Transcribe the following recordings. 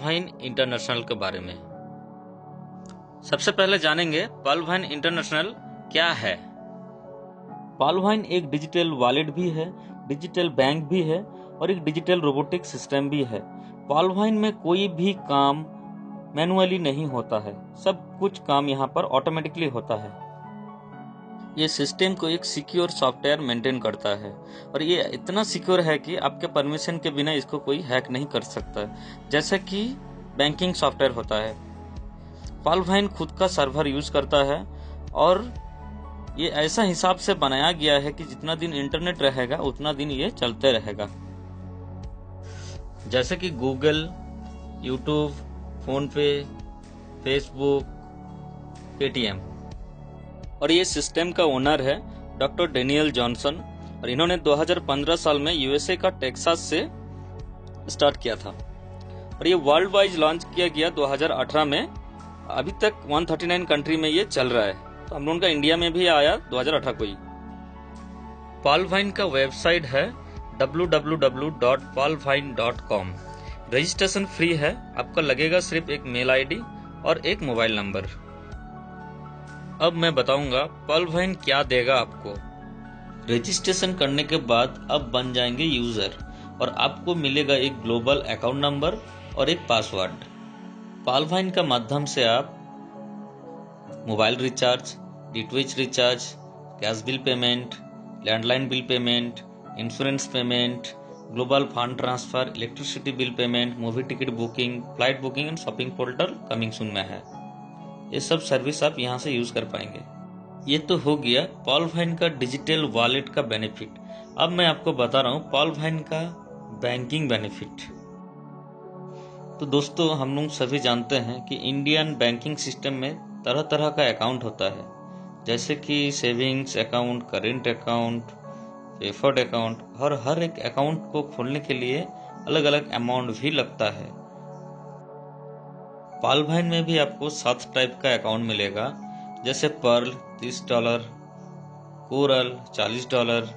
Wine international के बारे में। सबसे पहले जानेंगे वाइन इंटरनेशनल क्या है। वाइन एक डिजिटल वॉलेट भी है, डिजिटल बैंक भी है और एक डिजिटल रोबोटिक सिस्टम भी है। वाइन में कोई भी काम मैनुअली नहीं होता है, सब कुछ काम यहाँ पर ऑटोमेटिकली होता है। ये सिस्टम को एक सिक्योर सॉफ्टवेयर मेंटेन करता है और ये इतना सिक्योर है कि आपके परमिशन के बिना इसको कोई हैक नहीं कर सकता, जैसे कि बैंकिंग सॉफ्टवेयर होता है। वाइन खुद का सर्वर यूज करता है और ये ऐसा हिसाब से बनाया गया है कि जितना दिन इंटरनेट रहेगा उतना दिन ये चलते रहेगा। जैसे कि गूगल, यूट्यूब, फोन पे, फेसबुक, पेटीएम। और ये सिस्टम का ओनर है डॉक्टर डेनियल जॉनसन और इन्होंने 2015 साल में यूएसए का टेक्सास से स्टार्ट किया था और ये वर्ल्ड वाइड लॉन्च किया गया 2018 में। अभी तक 139 कंट्री में ये चल रहा है, तो हम लोगों का इंडिया में भी आया 2018 को ही। वाइन का वेबसाइट है www.valvine.com। रजिस्ट्रेशन फ्री है, आपका लगेगा सिर्फ एक मेल आईडी और एक मोबाइल नंबर। अब मैं बताऊंगा वाइन क्या देगा आपको। रजिस्ट्रेशन करने के बाद अब बन जाएंगे यूजर और आपको मिलेगा एक ग्लोबल अकाउंट नंबर और एक पासवर्ड। वाइन का माध्यम से आप mobile recharge, DTH recharge, gas bill payment, landline bill payment, insurance payment, global fund transfer, electricity bill payment, movie ticket booking, flight booking and shopping portal coming soon में है। ये सब सर्विस आप यहाँ से यूज कर पाएंगे। ये तो हो गया वाइन का डिजिटल वॉलेट का बेनिफिट। अब मैं आपको बता रहा हूँ वाइन का बैंकिंग बेनिफिट। तो दोस्तों, हम लोग सभी जानते हैं कि इंडियन बैंकिंग सिस्टम में तरह तरह का अकाउंट होता है, जैसे कि savings account, current account, preferred account. और हर एक अकाउंट को खोलने के लिए अलग अलग अमाउंट भी लगता है। वाइन में भी आपको 7 टाइप का अकाउंट मिलेगा, जैसे pearl $30, coral $40,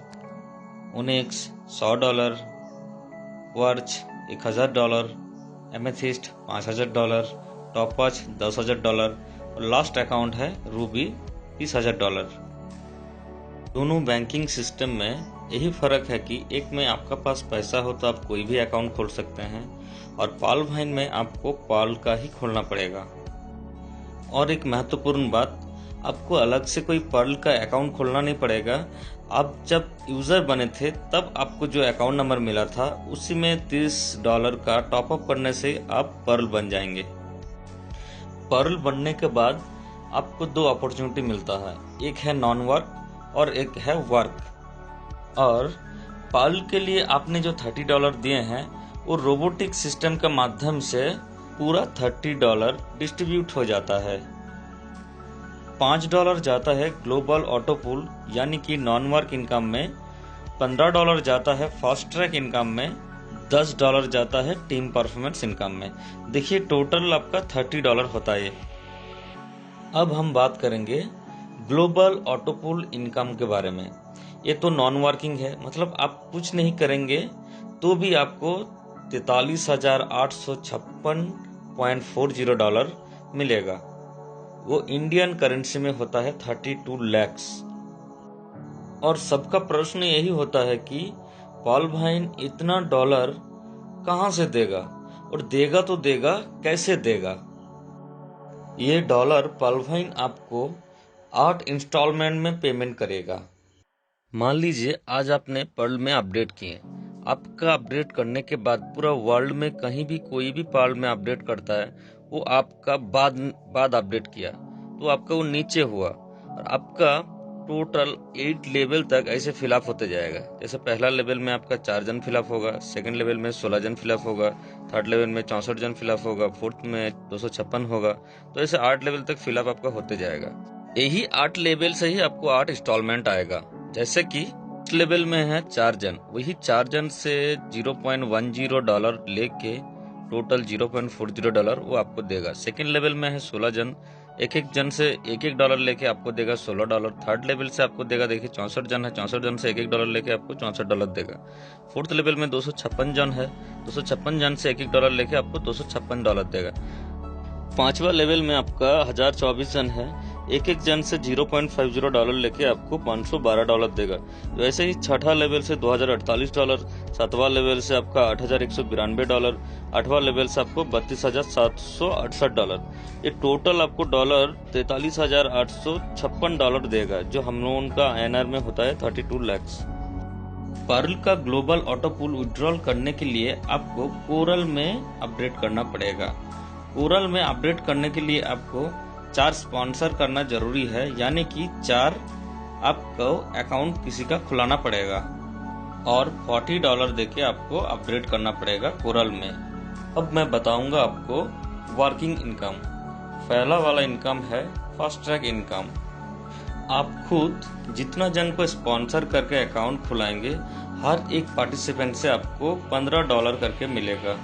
onyx $100, quartz $1000, amethyst $5000, topaz $10,000 और लास्ट अकाउंट है रूबी $30,000। दोनों बैंकिंग सिस्टम में यही फर्क है कि एक में आपका पास पैसा हो तो आप कोई भी अकाउंट खोल सकते हैं और वाइन में आपको पाल का ही खोलना पड़ेगा। और एक महत्वपूर्ण बात, आपको अलग से कोई पर्ल का अकाउंट खोलना नहीं पड़ेगा। आप जब यूजर बने थे तब आपको जो अकाउंट नंबर मिला था उसी में $30 का टॉपअप करने से आप पर्ल बन जाएंगे। पर्ल बनने के बाद आपको 2 अपॉर्चुनिटी मिलता है, एक है नॉन वर्क और एक है वर्क। और पर्ल के लिए आपने जो $30 दिए हैं वो रोबोटिक सिस्टम के माध्यम से पूरा $30 डिस्ट्रीब्यूट हो जाता है। $5 जाता है ग्लोबल ऑटो पूल यानी कि नॉन वर्क इनकम में, $15 जाता है फास्ट ट्रैक इनकम में, $10 जाता है टीम परफॉर्मेंस इनकम में। देखिए टोटल आपका $30 होता है। अब हम बात करेंगे ग्लोबल ऑटो पूल इनकम के बारे में। ये तो नॉन वर्किंग है, मतलब आप कुछ नहीं करेंगे तो भी आपको $43,856.40 मिलेगा। वो इंडियन करेंसी में होता है 32 लाख। और सबका प्रश्न यही होता है कि वाइन इतना डॉलर कहां से देगा, और देगा तो देगा कैसे देगा। ये डॉलर वाइन आपको 8 इंस्टॉलमेंट में पेमेंट करेगा। मान लीजिए आज आपने पर्ल में अपडेट किए, आपका अपडेट करने के बाद पूरा वर्ल्ड में कहीं भी कोई भी पर्ल में अपडेट करता है, वो आपका बाद अपडेट किया तो आपका वो नीचे हुआ और आपका टोटल 8 लेवल तक ऐसे फिलअप होते जाएगा। जैसे पहला लेवल में आपका 4 जन फिलअप होगा, सेकंड लेवल में 16 जन फिलअप होगा, थर्ड लेवल में 64 जन फिलअप होगा, फोर्थ में 256 होगा। तो ऐसे 8 लेवल तक फिलअप आपका होते जाएगा। यही 8 लेवल से ही आपको 8 इंस्टॉलमेंट आएगा। जैसे कि लेवल में है 4 जन, वही 4 जन से $0.10 लेके टोटल $0.40 वो आपको देगा। सेकेंड लेवल में है 16 जन, एक एक जन से $1 लेके आपको देगा $16। थर्ड लेवल से आपको देगा, देखिए 64 जन है, 64 जन से $1 लेके आपको $64 देगा। फोर्थ लेवल में 256 जन है, 256 जन से $1 लेके आपको $256 देगा। पांचवा लेवल में आपका 1024 जन है, एक एक जन से $0.50 लेके आपको $512 देगा। वैसे ही छठा लेवल से $2048, सातवां लेवल से आपका $8192, आठवां लेवल से आपको $32,768। ये टोटल आपको डॉलर $43,856 देगा, जो हम लोगों का INR में होता है 32 लाख। पर्ल का ग्लोबल ऑटो पूल विड्रॉल करने के लिए आपको कोरल में अपडेट करना पड़ेगा। कोरल में अपडेट करने के लिए आपको 4 स्पॉन्सर करना जरूरी है, यानी कि 4 आपको अकाउंट किसी का खुलाना पड़ेगा और $40 देके आपको अपडेट करना पड़ेगा कोरल में। अब मैं बताऊंगा आपको वर्किंग इनकम। पहला वाला इनकम है फास्ट ट्रैक इनकम। आप खुद जितना जन को स्पॉन्सर करके अकाउंट खुलाएंगे, हर एक पार्टिसिपेंट से आपको $15 करके मिलेगा,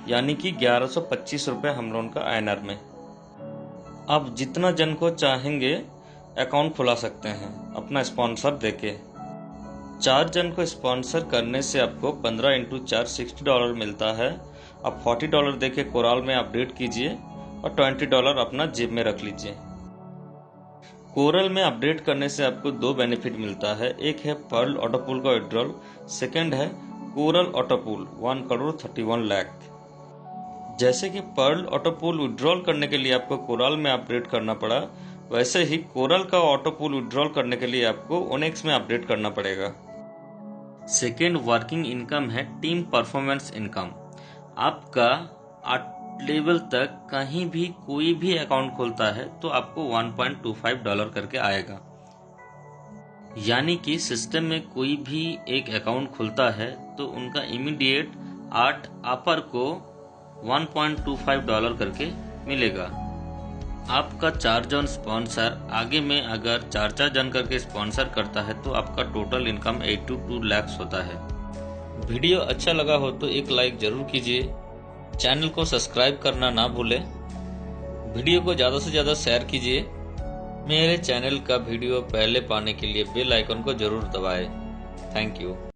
यानी कि 1125 रुपये हम लोगों का INR में। आप जितना जन को चाहेंगे अकाउंट खुला सकते हैं अपना स्पॉन्सर देके। 4 जन को स्पॉन्सर करने से आपको 15 × 4 $60 मिलता है। आप $40 देके कोरल में अपडेट कीजिए और $20 अपना जेब में रख लीजिए। कोरल में अपडेट करने से आपको 2 बेनिफिट मिलता है, एक है पर्ल ऑटो पूल का विड्रॉल, सेकेंड है कोरल ऑटो पूल 1,31 लाख। जैसे कि पर्ल ऑटो पूल विड्रॉल करने के लिए आपको कोरल में अपडेट करना पड़ा, वैसे ही कोरल का ऑटो पूल विड्रॉल करने के लिए आपको ओनेक्स में अपडेट करना पड़ेगा। सेकेंड वर्किंग इनकम है टीम परफॉर्मेंस इनकम। आपका 8 लेवल तक कहीं भी कोई भी अकाउंट खोलता है तो आपको $1.25 करके आएगा, यानी कि सिस्टम में कोई भी एक अकाउंट खुलता है तो उनका इमीडिएट 8 अपर को $1.25 करके मिलेगा। आपका 4 जन स्पॉन्सर आगे में अगर 4 जन करके स्पॉन्सर करता है तो आपका टोटल इनकम 82 लाख होता है। वीडियो अच्छा लगा हो तो एक लाइक जरूर कीजिए, चैनल को सब्सक्राइब करना ना भूलें, वीडियो को ज़्यादा से ज़्यादा शेयर कीजिए। मेरे चैनल का वीडियो पहले पाने के लिए बेल आइकन को जरूर दबाएं। Thank you.